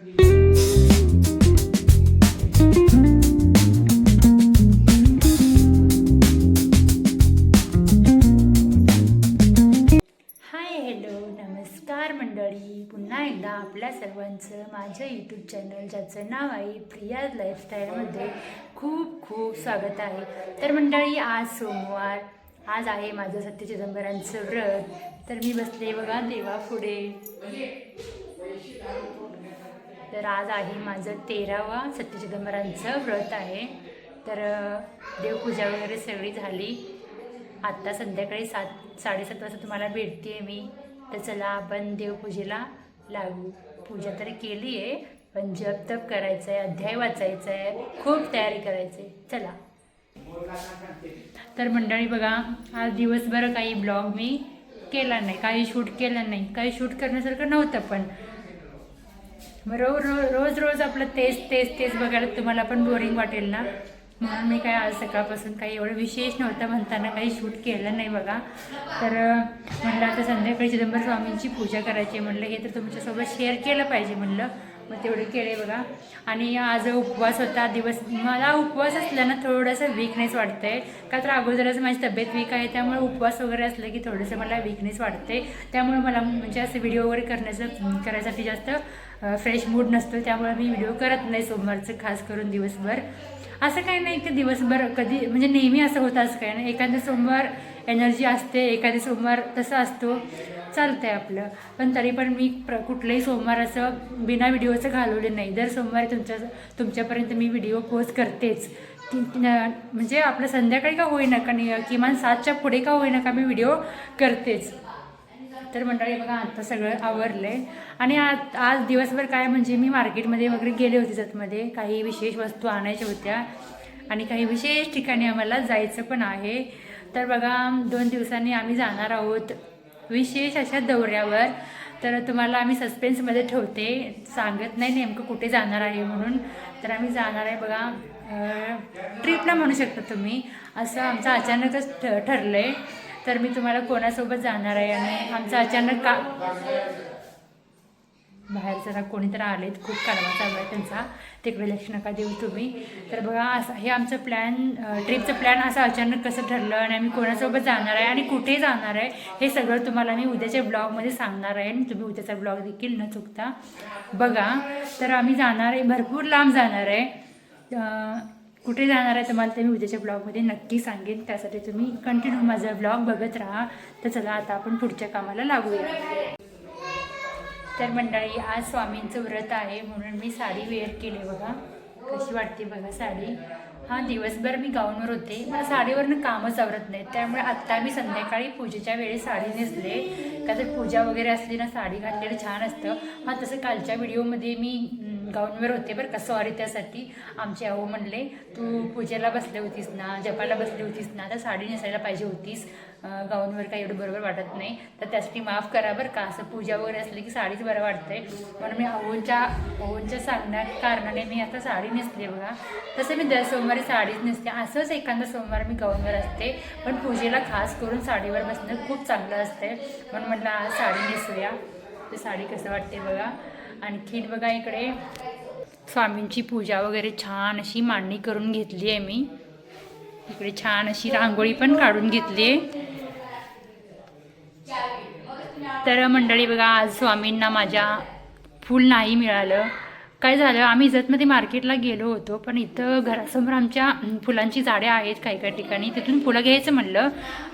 नमस्कार मंडळी, पुन्हा एकदा आपल्या सर्वांचं माझ्या यूट्यूब चॅनल ज्याचं नाव आहे प्रियाज लाईफस्टाईलमध्ये खूप खूप स्वागत आहे। तर मंडळी, आज सोमवार, आज आहे माझं सत्य चिदंबरांचं व्रत। तर मी बसले बघा देवापुढे। तर आज आहे माझं 13वा सत्य चिदंबरांचं व्रत आहे। तर देवपूजा वगैरे सगळी झाली। आत्ता संध्याकाळी 7-7:30 वाजता तुम्हाला भेटते मी। तर चला आपण देवपूजेला लागू। पूजा तर केली आहे, पण जप तप करायचं आहे, अध्याय वाचायचा आहे, खूप तयारी करायची आहे। चला। तर मंडळी बघा, आज दिवसभर काही ब्लॉग मी केला नाही, काही शूट केलं नाही, काही शूट करण्यासारखं नव्हतं। पण रोज रोज आपलं तेच बघायला तुम्हाला पण बोरिंग वाटेल ना, म्हणून मी काय आज सकाळपासून काही एवढं विशेष नव्हतं म्हणताना काही शूट केलं नाही बघा। तर म्हणलं आता संध्याकाळी चिदंबर स्वामींची पूजा करायची, म्हणलं हे तर तुमच्यासोबत शेअर केलं पाहिजे म्हणलं, मग तेवढे केले बघा। आणि आज उपवास होता दिवस। मला उपवास असल्यानं थोडंसं वीकनेस वाटतं आहे, का तर अगोदरच माझी तब्येत वीक आहे, त्यामुळे उपवास वगैरे असलं की थोडंसं मला वीकनेस वाटते। त्यामुळे मला म्हणजे असं व्हिडिओ वगैरे करायसाठी जास्त फ्रेश मूड नसतो, त्यामुळे मी व्हिडिओ करत नाही सोमवारचं, खास करून दिवसभर। असं काही नाही की दिवसभर कधी म्हणजे नेहमी असं होतं असं काही नाही, एखादे सोमवार एनर्जी असते, एखादे सोमवार तसं असतो, चालतं आहे आपलं। पण तरी पण मी कुठलंही सोमवार असं बिना व्हिडिओचं घालवले नाही। दर सोमवारी तुमच्यापर्यंत मी व्हिडिओ पोस्ट करतेच, म्हणजे आपलं संध्याकाळी का होईना का किमान 7च्या पुढे का होईना का मी व्हिडिओ करतेच। तर मंडळी बघा, आता सगळं आवरलं आहे। आणि आज दिवसभर काय म्हणजे मी मार्केटमध्ये वगैरे गेले होते, जतमध्ये काही विशेष वस्तू आणायच्या होत्या आणि काही विशेष ठिकाणी आम्हाला जायचं पण आहे। तर बघा, 2 दिवसांनी आम्ही जाणार आहोत विशेष अशा दौऱ्यावर। तर तुम्हाला आम्ही सस्पेन्समध्ये ठेवते, सांगत नाही नेमकं कुठे जाणार आहे म्हणून। तर आम्ही जाणार आहे बघा ट्रिपला म्हणू शकता तुम्ही, असं आमचं अचानकच ठरलं आहे। तर मी तुम्हाला कोणासोबत जाणार आहे आणि आमचं अचानक का बाहेर जरा कोणीतरी आलेत, खूप कारवा चालू आहे त्यांचा, तिकडे लक्ष नका देऊ तुम्ही। तर बघा, असं हे आमचं ट्रिपचं प्लॅन असं अचानक कसं ठरलं आणि आम्ही कोणासोबत जाणार आहे आणि कुठे जाणार आहे हे सगळं तुम्हाला मी उद्याच्या ब्लॉगमध्ये सांगणार आहे, आणि तुम्ही उद्याचा ब्लॉग देखील न चुकता बघा। तर आम्ही जाणार आहे, भरपूर लांब जाणार आहे। कुठे जाणार आहे तुम्हाला ते मी उद्याच्या ब्लॉगमध्ये नक्की सांगेन, त्यासाठी तुम्ही कंटिन्यू माझा ब्लॉग बघत राहा। तर चला आता आपण पुढच्या कामाला लागूया। तर मंडळी, आज स्वामींचं व्रत आहे म्हणून मी साडी वेअर केली बघा, कशी वाटते बघा साडी। हा दिवसभर मी गाऊनवर होते, मला साडीवरनं कामच आवरत नाही, त्यामुळे आत्ता मी संध्याकाळी पूजेच्या वेळी साडी नेसले, का तर पूजा वगैरे असली ना साडी घातलेलं छान असतं। हा तसं कालच्या व्हिडिओमध्ये मी गाऊनवर होते बरं का, सॉरी त्यासाठी। आमचे आहो म्हणले तू पूजेला बसले होतीस ना, जपाला बसली होतीस ना, तर साडी नेसायला पाहिजे होतीस, गाऊनवर काही एवढं बरोबर वाटत नाही, तर त्यासाठी माफ करा बरं का। असं पूजा वगैरे असली की साडीच बरं वाटतंय, म्हणून मी अहोंच्या सांगण्या कारणाने मी आता साडी नेसली बघा। तसं मी दर सोमवारी साडीच नेसते, असंच एखादा सोमवार मी गाऊनवर असते, पण पूजेला खास करून साडीवर बसणं खूप चांगलं असते, म्हणून म्हटलं आज साडी नेसूया। तर साडी कसं वाटते बघा। आणखी बघा, इकडे स्वामींची पूजा वगैरे छान अशी मांडणी करून घेतली आहे मी, इकडे छान अशी रांगोळी पण काढून घेतली आहे। तर मंडळी बघा, आज स्वामींना माझ्या फूल नाही मिळालं। काय झालं, आम्ही जतमध्ये मार्केटला गेलो होतो, पण इथं घरासमोर आमच्या फुलांची झाडे आहेत काही ठिकाणी, तिथून फुलं घ्यायचं म्हणलं,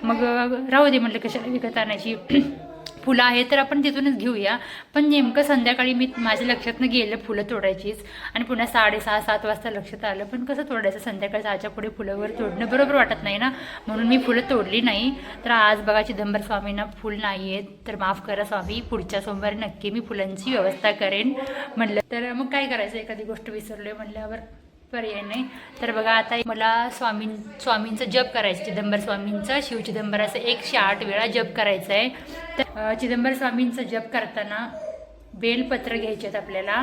मग राहू दे म्हणलं कशाला विकत आणायची, फुलं आहेत तर आपण तिथूनच घेऊया। पण नेमकं संध्याकाळी माझ्या लक्षातनं गेलं फुलं तोडायचीच, आणि पुन्हा 6:30-7 वाजता लक्षात आलं, पण कसं तोडायचं संध्याकाळी 6च्या पुढे फुलं तोडणं बरोबर वाटत नाही ना, म्हणून मी फुलं तोडली नाही। तर आज बघा, चिदंबर स्वामींना फुल नाही आहेत, तर माफ करा स्वामी, पुढच्या सोमवारी नक्की मी फुलांची व्यवस्था करेन म्हणलं। तर मग काय करायचं, एखादी गोष्ट विसरलोय म्हणल्यावर पर्याय नाही। तर बघा, आता मला स्वामींचं जप करायचं, चिदंबर स्वामींचं, शिव चिदंबराचं 108 वेळा जप करायचं आहे। तर चिदंबर स्वामींचं जप करताना बेलपत्र घ्यायचे आहेत आपल्याला.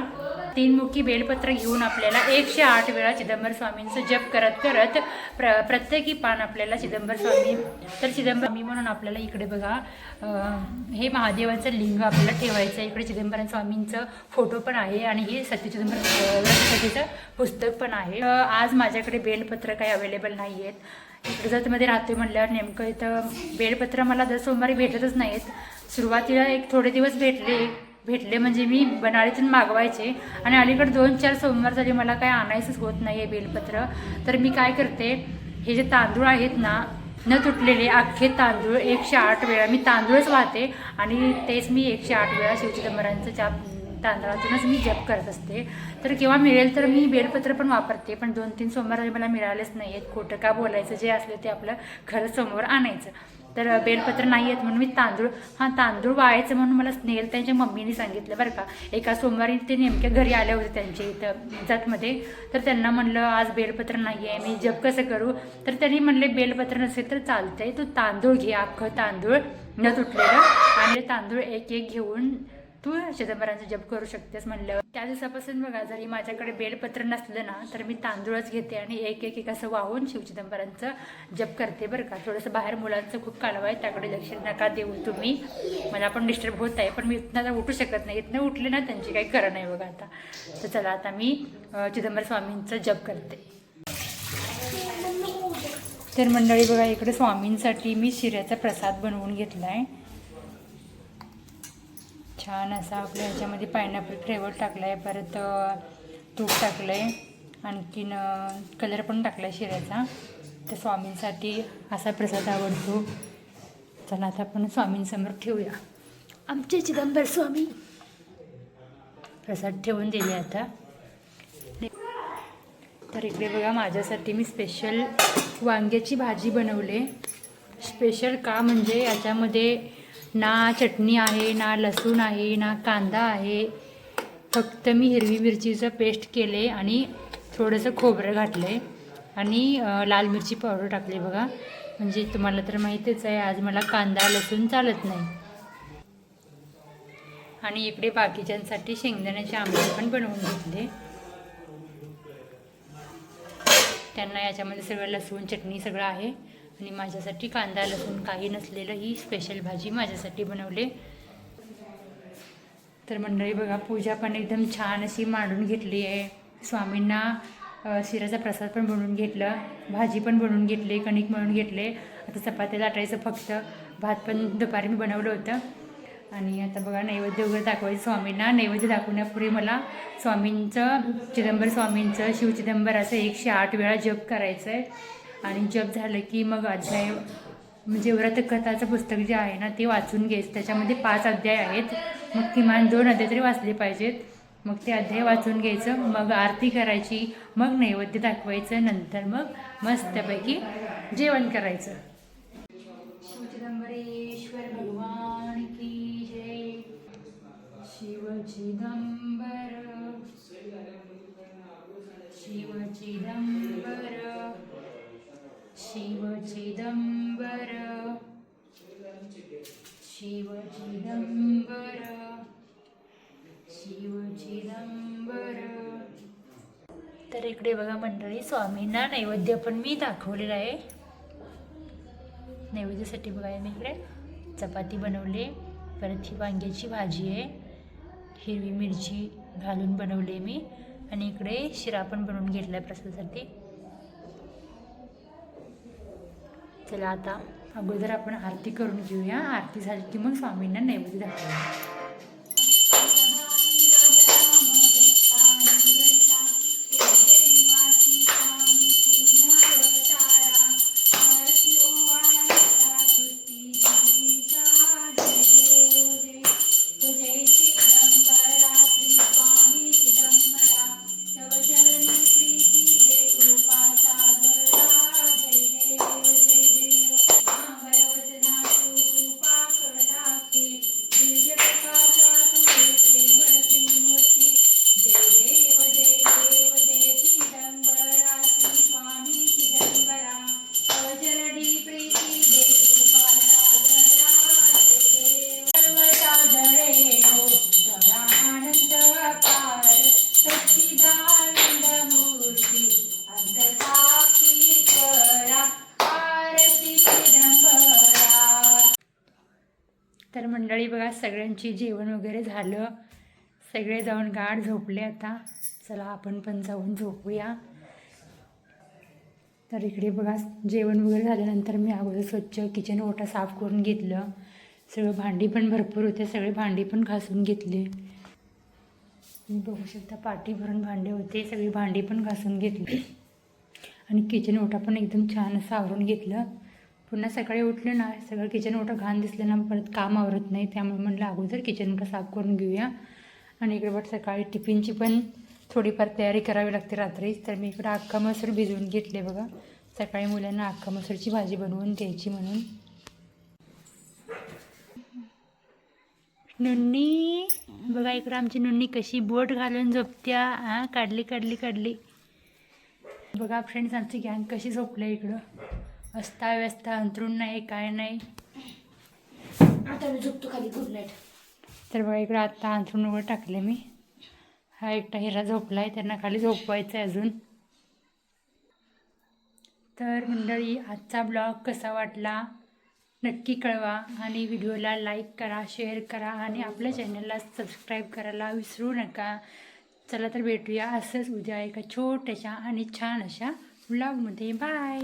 3 मुठी बेलपत्र घेऊन आपल्याला 108 वेळा चिदंबर स्वामींचं जप करत करत प्रत्येकी पान आपल्याला चिदंबर स्वामी, तर चिदंबर स्वामी म्हणून आपल्याला इकडे बघा हे महादेवाचं लिंग आपल्याला ठेवायचं आहे. इकडे चिदंबरम स्वामींचं फोटो पण आहे आणि हे सत्य चिदंबर व्रतकथेचं पुस्तक पण आहे. आज माझ्याकडे बेलपत्र काही अवेलेबल नाही आहेत. इकडे जर मध्ये राहते म्हणल्यावर नेमकं इथं बेलपत्र मला दर सोमवारी भेटतच नाहीत. सुरुवातीला एक थोडे दिवस भेटले म्हणजे मी बनाळीतून मागवायचे आणि अलीकडे 2-4 सोमवार झाले मला काय आणायचंच होत नाही आहे बेलपत्र. तर मी काय करते, हे जे तांदूळ आहेत ना न तुटलेले अख्खे तांदूळ 108 वेळा मी तांदूळच वाहते आणि तेच मी 108 वेळा शिवचिदंबरांचं तांदळातूनच मी जप करत असते. तर केव्हा मिळेल तर मी बेलपत्र पण वापरते, पण 2-3 सोमवार मला मिळालेच नाही आहेत. खोटं का बोलायचं, जे असलं ते आपलं खरं समोर आणायचं. तर बेलपत्र नाही आहेत म्हणून मी तांदूळ वाळायचं म्हणून मला स्नेहल त्यांच्या मम्मीने सांगितलं बरं का. एका सोमवारी ते नेमक्या घरी आले होते त्यांच्या इथं जतमध्ये. तर त्यांना म्हणलं आज बेलपत्र नाही आहे, मी जप कसं करू. तर त्यांनी म्हणले बेलपत्र नसेल तर चालतंय, तू तांदूळ घे, अख्खं तांदूळ न तुटलेलं, आणि तांदूळ एक घेऊन तू चिदंबरांचं जप करू शकतेस म्हणल्यावर त्या दिवसापासून बघा, जरी माझ्याकडे बेलपत्र नसलं ना तर मी तांदूळच घेते आणि एक असं वाहून शिवचिदंबरांचं जप करते बरं का. थोडंसं बाहेर मुलांचं खूप कालव आहे, त्याकडे लक्ष नका देऊ तुम्ही. मला पण डिस्टर्ब होत आहे, पण मी इथनं आता उठू शकत नाही. इथनं उठले ना त्यांची काही खरं नाही बघा आता. तर चला आता मी चिदंबर स्वामींचं जप करते. तर मंडळी बघा, इकडे स्वामींसाठी मी शिऱ्याचा प्रसाद बनवून घेतला आहे. छान असा आपल्या ह्याच्यामध्ये पायनॅपल फ्लेवर टाकला आहे, परत तूप टाकलं आहे, आणखीन कलर पण टाकला आहे शिऱ्याचा. तर स्वामींसाठी असा प्रसाद आवडतो. चला आता आपण स्वामींसमोर ठेवूया. आमचे चिदंबर स्वामी प्रसाद ठेवून दिले आता. तर इकडे बघा, माझ्यासाठी मी स्पेशल वांग्याची भाजी बनवले. स्पेशल का म्हणजे याच्यामध्ये ना चटणी आहे, ना लसूण आहे, ना कांदा आहे. फक्त मी हिरवी मिरचीचं पेस्ट केले आणि थोडंसं खोबरं घातलं आणि लाल मिरची पावडर टाकली बघा. म्हणजे तुम्हाला तर माहितीच आहे आज मला कांदा लसूण चालत नाही. आणि इकडे बाकीच्यांसाठी शेंगदाण्याचे आंबे पण बनवून घेतले. त्यांना याच्यामध्ये सगळं लसूण चटणी सगळं आहे आणि माझ्यासाठी कांदा लसूण काही नसलेलं ही स्पेशल भाजी माझ्यासाठी बनवले. तर मंडळी बघा, पूजा पण एकदम छान अशी मांडून घेतली आहे. स्वामींना शिऱ्याचा प्रसाद पण बनवून घेतलं, भाजी पण बनवून घेतली, कणिक मळून घेतले. आता चपात्या लाटायचं फक्त. भात पण दुपारी मी बनवलं होतं. आणि आता बघा नैवेद्य वगैरे दाखवायचं स्वामींना. नैवेद्य दाखवण्यापूर्वी मला स्वामींचं चिदंबर स्वामींचं शिवचिदंबर असं 108 वेळा जप करायचं आहे. आणि जप झालं की मग अध्याय म्हणजे व्रतकथाचं पुस्तक जे आहे ना ते वाचून घ्यायचं. त्याच्यामध्ये 5 अध्याय आहेत, मग किमान 2 अध्याय तरी वाचले पाहिजेत. मग ते अध्याय वाचून घ्यायचं, मग आरती करायची, मग नैवेद्य दाखवायचं, नंतर मग मस्तपैकी जेवण करायचं. शिवचिदंबरेश्वर भगवान की जय. शिवचिदंबर शिवचिदंबर शिवचिदंबर शिवचिदंबर शिवचिदंबर. तर इकडे बघा मंडळी, स्वामींना नैवेद्य पण मी दाखवलेला आहे. नैवेद्यासाठी बघा मी इकडे चपाती बनवले, परत ही वांग्याची भाजी आहे, हिरवी मिरची घालून बनवले मी, आणि इकडे शिरा पण बनवून घेतला आहे प्रसादासाठी. चला आता अगोदर आपण आरती करून घेऊया. आरती झाली की मग स्वामींना नैवेद्य दाखवूया. मंडळी बघा सगळ्यांची जेवण वगैरे झालं, सगळे जाऊन गाढ झोपले. आता चला आपण पण जाऊन झोपूया. तर इकडे बघा जेवण वगैरे झाल्यानंतर मी अगोदर स्वच्छ किचन ओटा साफ करून घेतलं. सगळं भांडी पण भरपूर होते, सगळे भांडी पण घासून घेतले. तुम्ही बघू शकता पाटी भरून भांडे होते, सगळी भांडी पण घासून घेतली आणि किचन ओटा पण एकदम छान असं आवरून घेतलं. पुन्हा सकाळी उठले ना सगळं किचन ओटा घाण दिसलं ना परत काम आवरत नाही, त्यामुळे म्हटलं अगोदर किचन ओटा साफ करून घेऊया. आणि इकडे बट सकाळी टिफिनची पण थोडीफार तयारी करावी लागते रात्रीच. तर मी इकडं अख्खा मसूर भिजवून घेतले बघा, सकाळी मुलांना अख्खा मसूरची भाजी बनवून द्यायची म्हणून. नुन्नी बघा इकडं आमची नुन्नी कशी बोट घालून झोपत्या. हां काढली काढली काढली. बघा फ्रेंड्स आमची गँग कशी झोपल्या इकडं, अस्ता व्यस्ता, अंथरूण नाही काय नाही. आता मी झोपतो खाली. Good night. तर बघा इकडं आत्ता अंथरूण वगैरे टाकले मी. हा एकटा हिरा झोपला आहे, त्यांना खाली झोपवायचं आहे अजून. तर मंडळी आजचा ब्लॉग कसा वाटला नक्की कळवा आणि व्हिडिओला लाईक करा, शेअर करा आणि आपल्या चॅनलला सबस्क्राईब करायला विसरू नका. चला तर भेटूया असंच उद्या एका छोट्याशा आणि छान अशा ब्लॉगमध्ये. बाय.